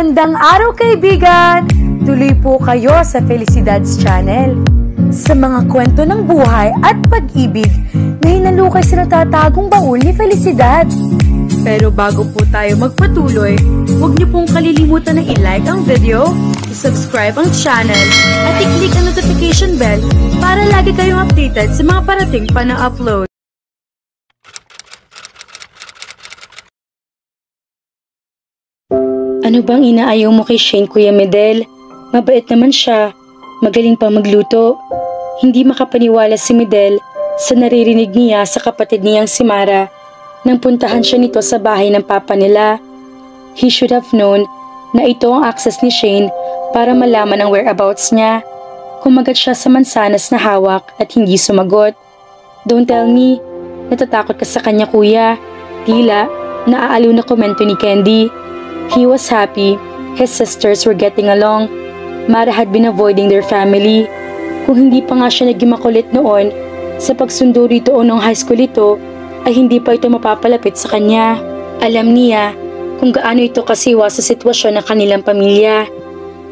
Magandang araw kaibigan! Tuloy po kayo sa Felicidad's Channel. Sa mga kwento ng buhay at pag-ibig na hinalukay sa natatagong baul ni Felicidad. Pero bago po tayo magpatuloy, huwag niyo pong kalilimutan na i-like ang video, i-subscribe ang channel, at i-click ang notification bell para lagi kayong updated sa mga parating pa na upload. Ano bang inaayaw mo kay Shane, Kuya Medel? Mabait naman siya. Magaling pa magluto. Hindi makapaniwala si Medel sa naririnig niya sa kapatid niyang si Mara nang puntahan siya nito sa bahay ng papa nila. He should have known na ito ang access ni Shane para malaman ang whereabouts niya. Kumagat siya sa mansanas na hawak at hindi sumagot. Don't tell me, natatakot ka sa kanya, kuya. Tila, naaaliw na komento ni Candy. He was happy. His sisters were getting along. Mara had been avoiding their family. Kung hindi pa nga siya naging makulit noon, sa pagsundo rito o nung high school ito, ay hindi pa ito mapapalapit sa kanya. Alam niya kung gaano ito kasiwa sa sitwasyon ng kanilang pamilya.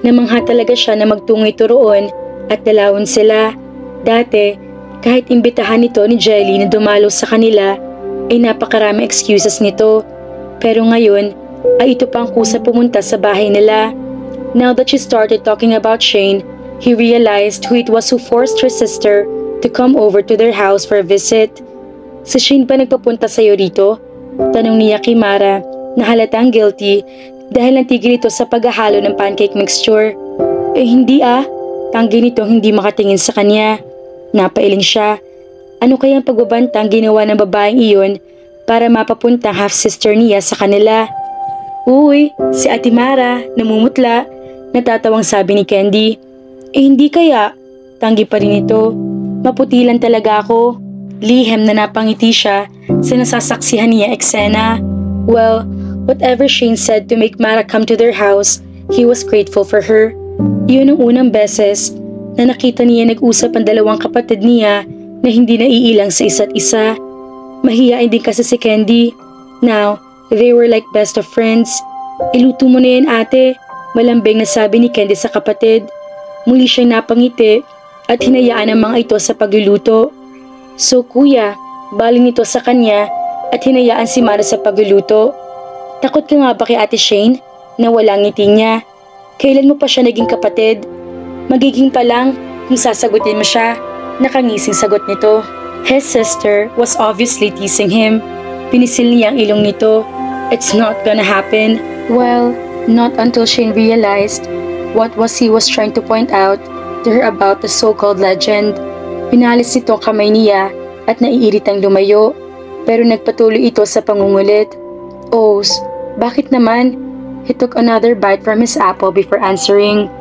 Namangha talaga siya na magtungo ito roon at dalawin sila. Dati, kahit imbitahan nito ni Jelly na dumalo sa kanila, ay napakarami excuses nito. Pero ngayon, ay ito pang kusa pumunta sa bahay nila. Now that she started talking about Shane, he realized who it was who forced her sister to come over to their house for a visit. Si Shane ba nagpapunta sa'yo rito? Tanong niya kay Mara na halatang guilty dahil natigil ito sa paghahalo ng pancake mixture. Eh hindi tanggi nitong hindi makatingin sa kanya. Napailing siya. Ano kayang pagbabantang ginawa ng babaeng iyon para mapapunta half-sister niya sa kanila? Uy, si Ate Mara, namumutla, natatawang sabi ni Candy. Eh hindi kaya, tanggi pa rin ito. Maputi lang talaga ako. Lihim na napangiti siya sa nasasaksihan niya eksena. Well, whatever Shane said to make Mara come to their house, he was grateful for her. Yun ang unang beses na nakita niya nag-usap ang dalawang kapatid niya na hindi naiilang sa isa't isa. Mahiyain din kasi si Candy. Now, they were like best of friends. Iluto mo na yan, ate, malambing na sabi ni Candy sa kapatid. Muli siyang napangiti at hinayaan ang mga ito sa pagluluto. So kuya, baling nito sa kanya at hinayaan si Mara sa pagluluto. Takot ka nga ba kay Ate Shane na walang ngiti niya? Kailan mo pa siya naging kapatid? Magiging pa lang kung sasagutin mo siya. Nakangising sagot nito. His sister was obviously teasing him. Pinisil niya ang ilong nito. It's not gonna happen. Well, not until Shane realized what he was trying to point out to her about the so-called legend. Pinalis nito ang kamay niya at naiiritang lumayo. Pero nagpatuloy ito sa pangungulit. Oh, bakit naman? He took another bite from his apple before answering.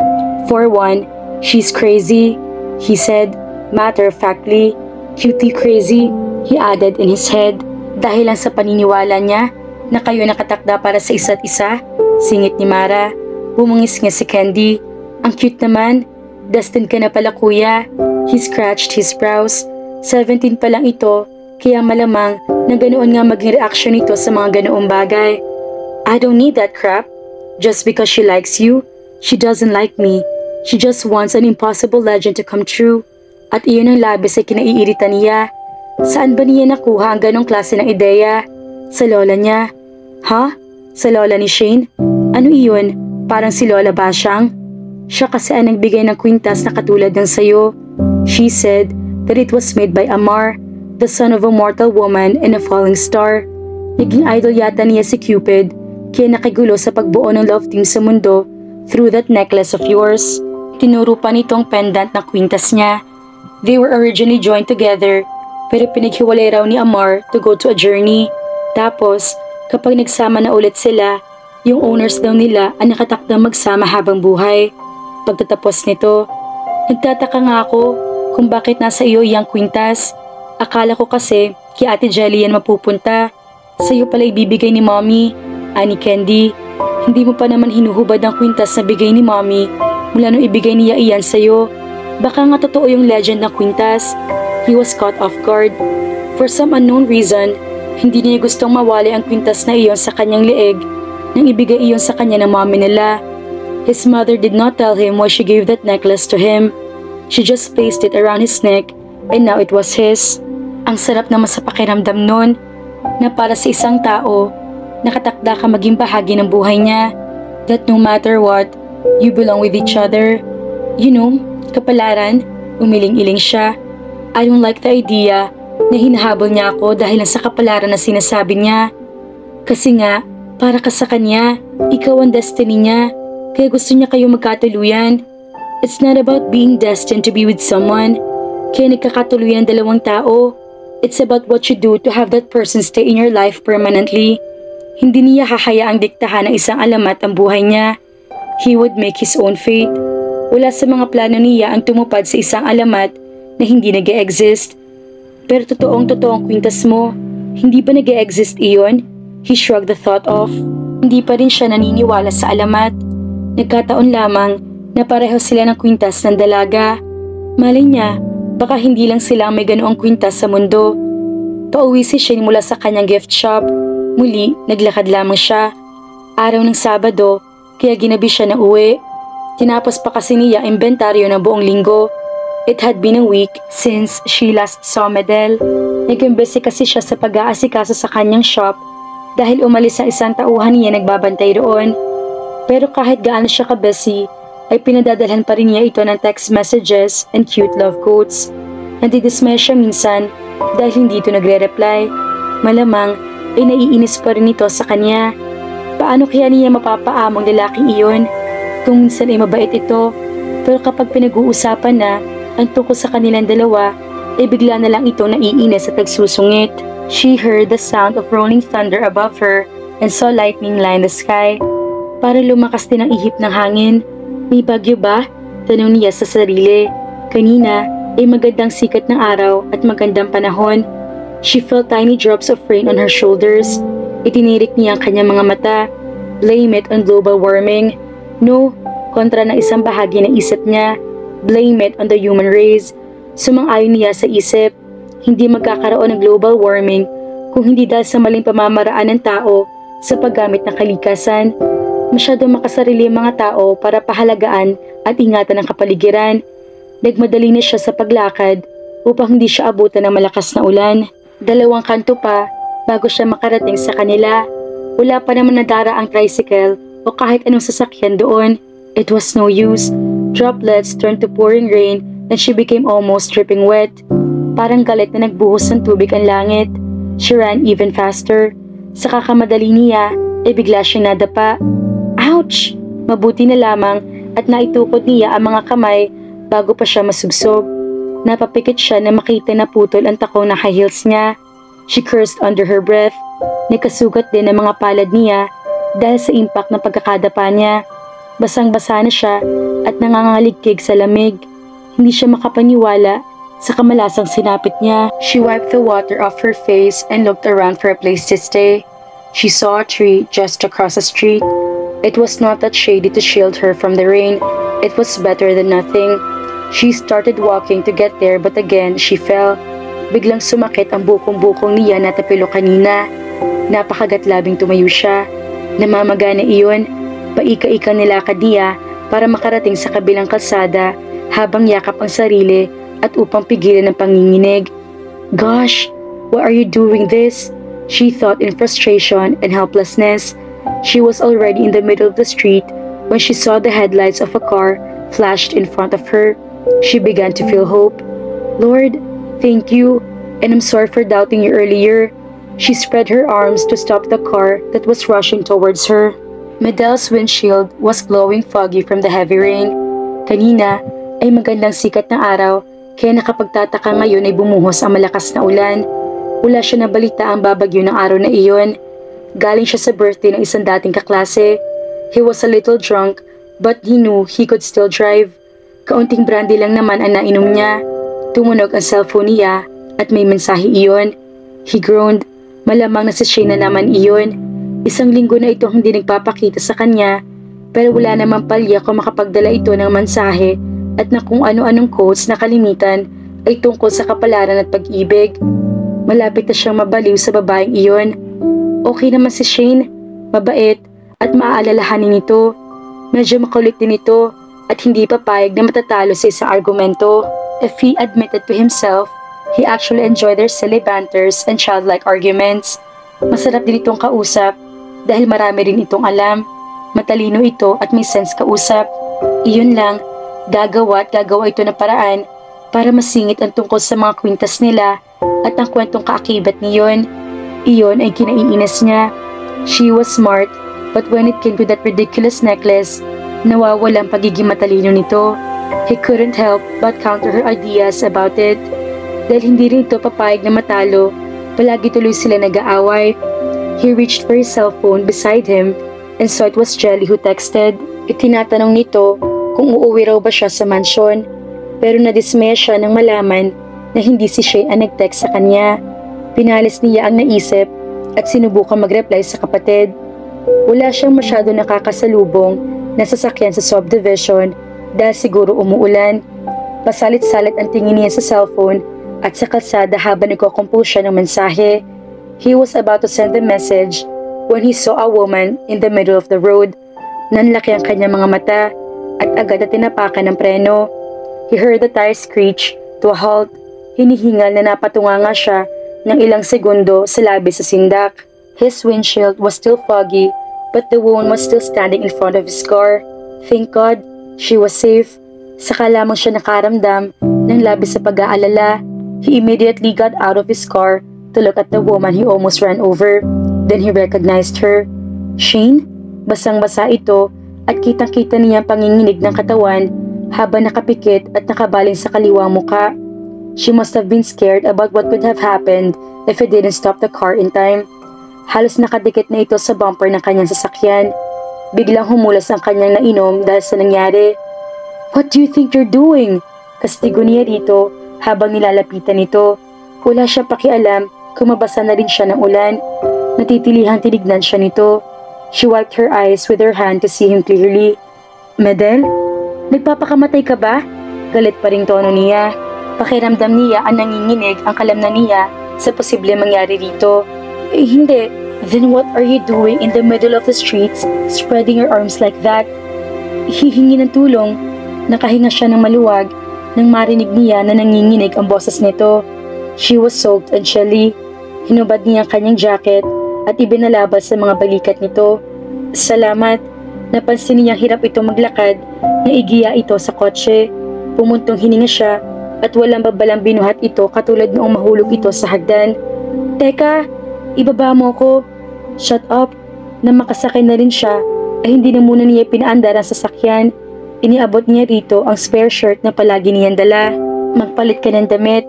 For one, she's crazy, he said, matter-of-factly. Cutely crazy, he added in his head. Dahil lang sa paniniwala niya na kayo nakatakda para sa isa't isa, singit ni Mara. Bumungis nga si Candy. Ang cute naman. Destined ka na pala, kuya. He scratched his brows. 17 pa lang ito, kaya malamang na ganoon nga maging reaction nito sa mga ganoong bagay. I don't need that crap. Just because she likes you, she doesn't like me. She just wants an impossible legend to come true. At iyon ang labis ay kinaiirita niya. Saan ba niya nakuha ang ganong klase ng ideya? Sa lola niya. Ha? Sa lola ni Shane? Ano iyon? Parang si Lola Basyang? Siya kasi ang nagbigay ng kwintas na katulad ng sayo. She said that it was made by Amar, the son of a mortal woman and a falling star. Naging idol yata niya si Cupid, kaya nakigulo sa pagbuo ng love team sa mundo through that necklace of yours. Tinuro pa nitong pendant na kwintas niya. They were originally joined together, pero pinaghiwalay raw ni Amar to go to a journey. Tapos, kapag nagsama na ulit sila, yung owners daw nila ang nakatakdang magsama habang buhay. Pagtatapos nito, nagtataka nga ako kung bakit nasa iyo iyang kwintas. Akala ko kasi kay Ate Jelly yan mapupunta. Sa'yo pala ibibigay ni Mommy, ani Candy. Hindi mo pa naman hinuhubad ang kwintas na bigay ni Mommy mula nung ibigay niya iyan sa'yo. Baka nga totoo yung legend ng kwintas. He was caught off guard. For some unknown reason, hindi niya gustong mawali ang kwintas na iyon sa kanyang leeg nang ibigay iyon sa kanya ng mommy nila. His mother did not tell him why she gave that necklace to him. She just placed it around his neck and now it was his. Ang sarap naman sa pakiramdam nun na para sa isang tao, nakatakda ka maging bahagi ng buhay niya. That no matter what, you belong with each other. You know, kapalaran, umiling-iling siya. I don't like the idea na hinahabol niya ako dahil lang sa kapalaran na sinasabi niya. Kasi nga, para ka sa kanya, ikaw ang destiny niya. Kaya gusto niya kayo magkatuluyan. It's not about being destined to be with someone. Kaya nagkakatuluyan dalawang tao. It's about what you do to have that person stay in your life permanently. Hindi niya hahayaang diktahan ng isang alamat ang buhay niya. He would make his own fate. Wala sa mga plano niya ang tumupad sa isang alamat na hindi nag-e-exist. Pero totoong kwintas mo, hindi ba nag-e-exist iyon? He shrugged the thought off. Hindi pa rin siya naniniwala sa alamat. Nagkataon lamang na pareho sila ng kwintas ng dalaga. Malay niya, baka hindi lang sila ang may ganoong kwintas sa mundo. Pauwi si Shane mula sa kanyang gift shop. Muli, naglakad lamang siya. Araw ng Sabado, kaya ginabi siya na uwi. Tinapos pa kasi niya ang inventaryo ng buong linggo. It had been a week since she last saw Medel. Nag-imbesi kasi siya sa pag-aasikaso sa kanyang shop dahil umalis sa isang tauhan niya nagbabantay roon. Pero kahit gaano siya ka-busy, ay pinadadalhan pa rin niya ito ng text messages and cute love quotes. Nandidismaya siya minsan dahil hindi ito nagre-reply. Malamang ay naiinis pa rin ito sa kanya. Paano kaya niya mapapaamong lalaking iyon? Kung minsan ay mabait ito, pero kapag pinag-uusapan na ang tungkol sa kanilang dalawa, ay bigla na lang ito naiinis at nagsusungit. She heard the sound of rolling thunder above her and saw lightning line the sky. Para lumakas din ang ihip ng hangin. May bagyo ba? Tanong niya sa sarili. Kanina ay magandang sikat ng araw at magandang panahon. She felt tiny drops of rain on her shoulders. Itinirik niya ang kanyang mga mata. Blame it on global warming. No, kontra ng isang bahagi ng isip niya. Blame it on the human race. Sumang-ayon niya sa isip. Hindi magkakaroon ng global warming kung hindi dahil sa maling pamamaraan ng tao sa paggamit ng kalikasan. Masyadong makasarili ang mga tao para pahalagaan at ingatan ang kapaligiran. Nagmadali na siya sa paglakad upang hindi siya abutan ng malakas na ulan. 2 kanto pa bago siya makarating sa kanila. Wala pa naman nadara ang tricycle o kahit anong sasakyan doon. It was no use. Droplets turned to pouring rain and she became almost dripping wet. Parang galit na nagbuhos ng tubig ang langit. She ran even faster. Sa kakamadali niya, ay bigla siyang nadapa. Ouch! Mabuti na lamang at naitukod niya ang mga kamay bago pa siya masugsog. Napapikit siya na makita na putol ang takong na high heels niya. She cursed under her breath. Nagkasugat din ang mga palad niya dahil sa impact ng pagkakadapa niya. Basang-basa na siya at nangangaligkig sa lamig. Hindi siya makapaniwala sa kamalasang sinapit niya. She wiped the water off her face and looked around for a place to stay. She saw a tree just across the street. It was not that shady to shield her from the rain. It was better than nothing. She started walking to get there but again she fell. Biglang sumakit ang bukong-bukong niya na tapilo kanina. Napakagat-labing tumayo siya. Namamagana iyon. Paika-ika nilakad niya para makarating sa kabilang kalsada habang yakap ang sarili at upang pigilan ang panginginig. Gosh, why are you doing this? She thought in frustration and helplessness. She was already in the middle of the street when she saw the headlights of a car flashed in front of her. She began to feel hope. Lord, thank you, and I'm sorry for doubting you earlier. She spread her arms to stop the car that was rushing towards her. Medel's windshield was glowing foggy from the heavy rain. Kanina ay magandang sikat ng araw, kaya nakapagtataka ngayon ay bumuhos ang malakas na ulan. Wala siya nabalita ang babagyo ng araw na iyon. Galing siya sa birthday ng isang dating kaklase. He was a little drunk, but he knew he could still drive. Kaunting brandy lang naman ang nainom niya. Tumunog ang cellphone niya at may mensahe iyon. He groaned. Malamang na si Shane na naman iyon. 1 linggo na itong hindi nagpapakita sa kanya, pero wala namang palya kung makapagdala ito ng mensahe at na kung ano-anong quotes na kalimitan ay tungkol sa kapalaran at pag-ibig. Malapit na siyang mabaliw sa babaeng iyon. Okay naman si Shane, mabait at maaalalahanin ito. Medyo makulit din ito at hindi papayag na matatalo sa isang argumento. If he admitted to himself, he actually enjoyed their silly banters and childlike arguments. Masarap din itong kausap dahil marami rin itong alam. Matalino ito at may sense kausap. Iyon lang, gagawa ito ng paraan para masingit ang tungkol sa mga kwintas nila at ang kwentong kaakibat niyon. Iyon ay kinaiinis niya. She was smart, but when it came to that ridiculous necklace, nawawala ang pagiging matalino nito. He couldn't help but counter her ideas about it. Dahil hindi rin ito papayag na matalo, palagi tuloy sila nag-aaway. He reached for his cellphone beside him and saw it was Jelly who texted. Itinatanong nito kung uuwi raw ba siya sa mansyon, pero nadismaya siya nang malaman na hindi si Shane ang nag-text sa kanya. Pinalis niya ang naisip at sinubukang mag-reply sa kapatid. Wala siyang masyado nakakasalubong na sasakyan sa subdivision dahil siguro umuulan. Pasalit-salit ang tingin niya sa cellphone at sa kalsada habang nagko-compose siya ng mensahe. He was about to send the message when he saw a woman in the middle of the road. Nanlaki ang kanyang mga mata at agad na tinapakan ng preno. He heard the tire screech to a halt. Hinihingal na napatunganga siya ng ilang segundo sa labi sa sindak. His windshield was still foggy, but the woman was still standing in front of his car. Thank God, she was safe. Saka lamang siya nakaramdam ng labis sa pag-aalala. He immediately got out of his car to look at the woman he almost ran over. Then he recognized her. Shane? Basang-basa ito at kitang-kita niya ang panginginig ng katawan habang nakapikit at nakabaling sa kaliwang muka. She must have been scared about what could have happened if he didn't stop the car in time. Halos nakadikit na ito sa bumper ng kanyang sasakyan. Biglang humulas ang kanyang nainom dahil sa nangyari. What do you think you're doing? Kastigo niya dito habang nilalapitan ito. Wala siya pakialam kung mabasa na rin siya ng ulan. Natitilihang tinignan siya nito. She wiped her eyes with her hand to see him clearly. Medel? Nagpapakamatay ka ba? Galit pa ring tono niya. Pakiramdam niya ang nanginginig ang kalamnan niya sa posible mangyari rito. Hindi. Then what are you doing in the middle of the streets, spreading your arms like that? Hihingi ng tulong. Nakahinga siya ng maluwag nang marinig niya na nanginginig ang boses nito. She was soaked and chilly. Hinubad niya ang kanyang jacket at ibinalabas sa mga balikat nito. Salamat. Napansin niyang hirap ito maglakad na igiya ito sa kotse. Pumuntong hininga siya at walang babalang binuhat ito katulad noong mahulog ito sa hagdan. Teka, ibaba mo ko. Shut up. Nang makasakay na rin siya, ay hindi na muna niya pinaandar ang sasakyan. Iniabot niya rito ang spare shirt na palagi niyang dala. Magpalit ka ng damit.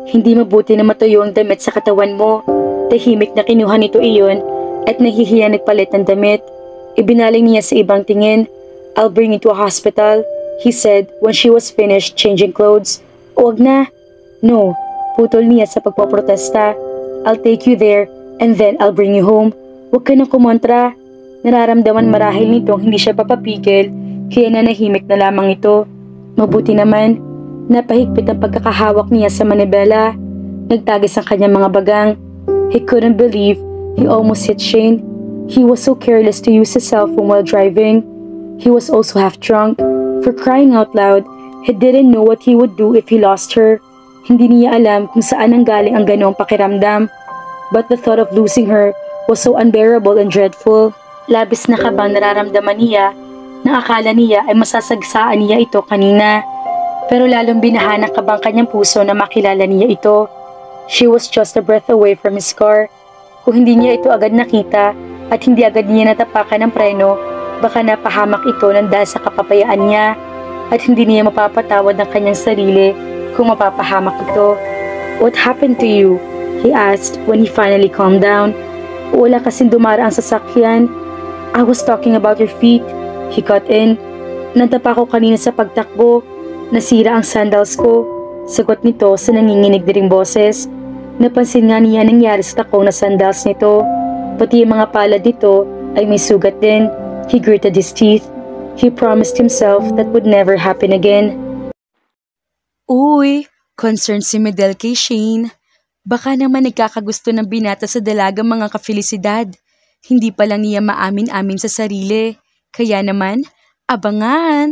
Hindi mabuti na matuyo ang damit sa katawan mo. Tahimik na kinuha nito iyon at nahihiya nagpalit ng damit. Ibinaling niya sa ibang tingin. I'll bring you to a hospital, he said when she was finished changing clothes. Huwag na. No, putol niya sa pagpoprotesta. I'll take you there and then I'll bring you home. Huwag ka nang kumontra. Nararamdaman marahil nitong hindi siya papapigil kaya nanahimik na lamang ito. Mabuti naman, napahigpit ang pagkakahawak niya sa manibela. Nagtagis ang kanyang mga bagang. He couldn't believe he almost hit Shane. He was so careless to use his cell phone while driving. He was also half drunk. For crying out loud, he didn't know what he would do if he lost her. Hindi niya alam kung saan nanggaling ang ganoong pakiramdam. But the thought of losing her was so unbearable and dreadful. Labis na kabang nararamdaman niya na akala niya ay masasagsaan niya ito kanina. Pero lalong binahan ng kabang kanyang puso na makilala niya ito. She was just a breath away from his car. Kung hindi niya ito agad nakita at hindi agad niya natapakan ng preno, baka napahamak ito ng dahil sa kapapayaan niya at hindi niya mapapatawad ng kanyang sarili kung mapapahamak ito. What happened to you? He asked when he finally calmed down. Wala kasing dumara ang sasakyan. I was talking about your feet. He cut in. Natapa ko kanina sa pagtakbo. Nasira ang sandals ko. Sagot nito sa nanginginig na ring boses. Napansin nga niya nangyari sa takong na sandals nito. Pati yung mga palad nito ay may sugat din. He gritted his teeth. He promised himself that would never happen again. Uy, concerned si Medel kay Shane. Baka naman nagkakagusto ng binata sa dalagang mga kafelisidad. Hindi pa lang niya maamin-amin sa sarili. Kaya naman, abangan!